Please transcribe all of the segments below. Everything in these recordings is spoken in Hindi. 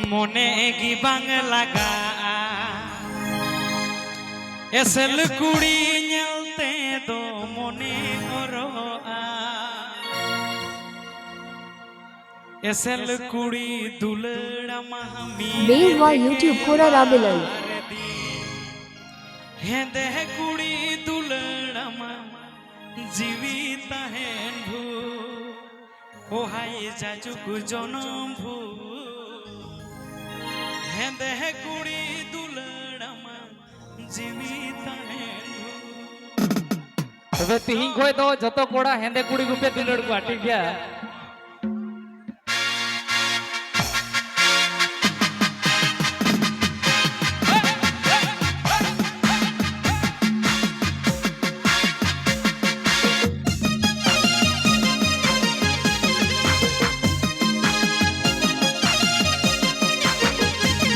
मोने की बांग लगा एसल कुड़ी ñलते दो मोने ओरोआ एसल कुड़ी दुलड़ा महमी बेवा YouTube कोरा राबिलल हेंदे कुड़ी दुलड़ा जीवित हेन भू ओ हाय जाजुक जनम भू हेंदे कुड़ी दुलड़ा जीवित हेन भू तबे तिहिं खोय तो जतो कोड़ा हेंदे कुड़ी गुपे दुलड़ को ठीक गया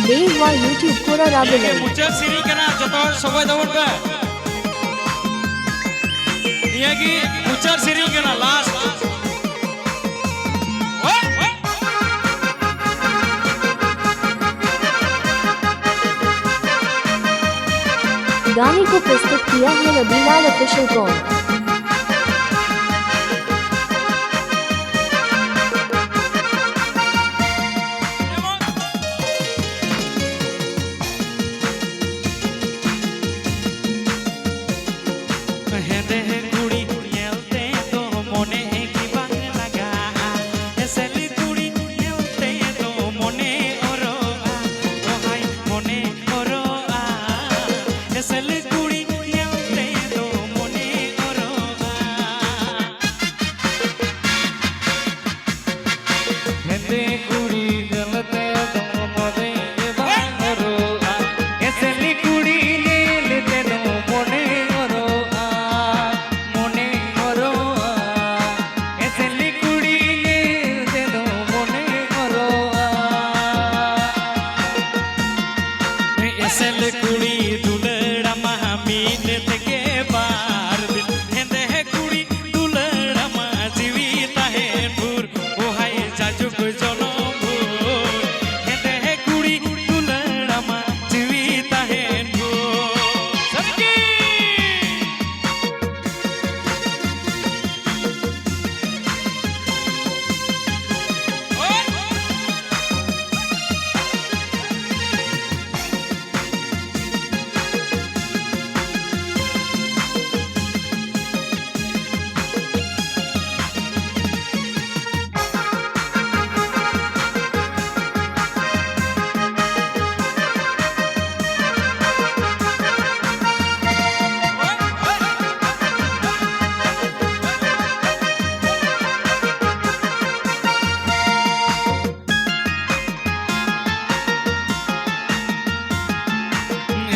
बेवा YouTube कोरा राबिलल मुझे सिरी कना जतो सबय दवड़ पे ये की मुझे सिरी कना लास्ट गाने को प्रस्तुत किया है रबीलाल ऑफिशियल कॉम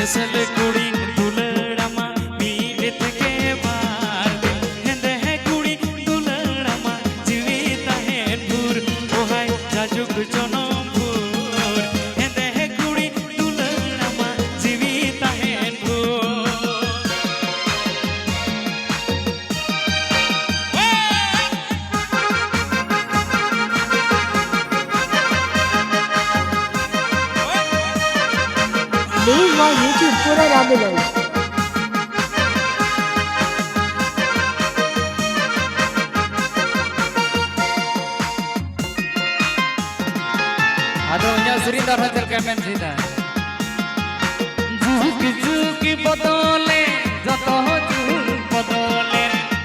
एसल कुड़ी दुलड़ा मीत के बार हेंदे कुड़ी दुलड़ा जीवित हेन भूर ओ हाय जाजुक जनम भूर हेंदे कुड़ी दुलड़ा जीवित हेन भूर बेवा YouTube कोरा राबिलल Aduh, nya Surinder hasil kemen sita. Juki botole, joto juki botole,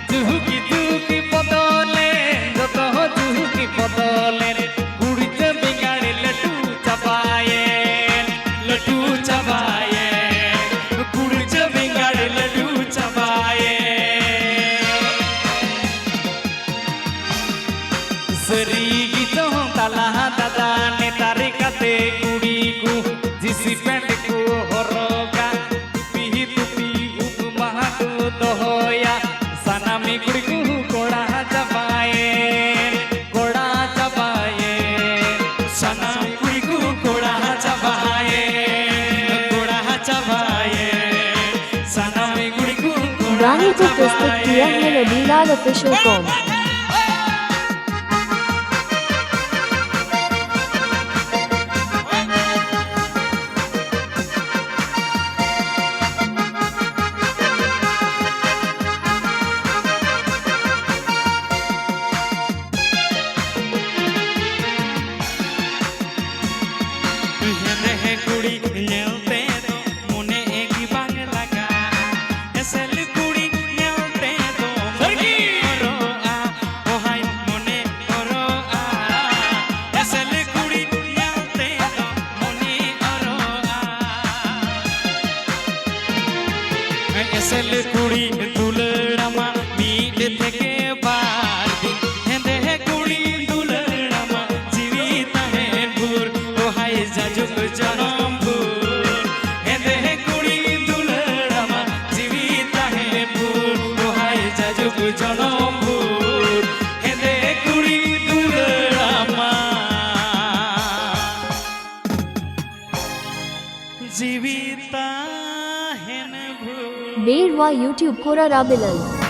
juki botole, joto juki botole. Kudi bingare latu chapaye, kudi bingare latu chapaye. Seri gitu talah dada ne tarikate kudi ku jisi pend ku horoga tupi upmah ku dohoya sanami kudi ku koda chapaye sanami kudi ku koda chapaye sanami kudi ku गाने को प्रस्तुत किया है रबीलाल ऑफिशियल कॉम कुड़ी नेलते तो मुने एक बाग लगा एसल कुड़ी नेलते तो मुने ओरो आ ओ हाय मुने ओरो आ एसल कुड़ी नेलते तो मुने ओरो आ एसल कुड़ी दुलड़ामा मीट थेके बार दिन हेंदे कुड़ी दुलड़ामा जीवित है भूर ओ हाय जाजुक जनम भूर हेंदे कुड़ी दुलड़ामा जीवित है भूर ओ हाय जाजुक जनम भूर हेंदे कुड़ी दुलड़ामा जीवित है भूर Berwa YouTube Kora Rabilal.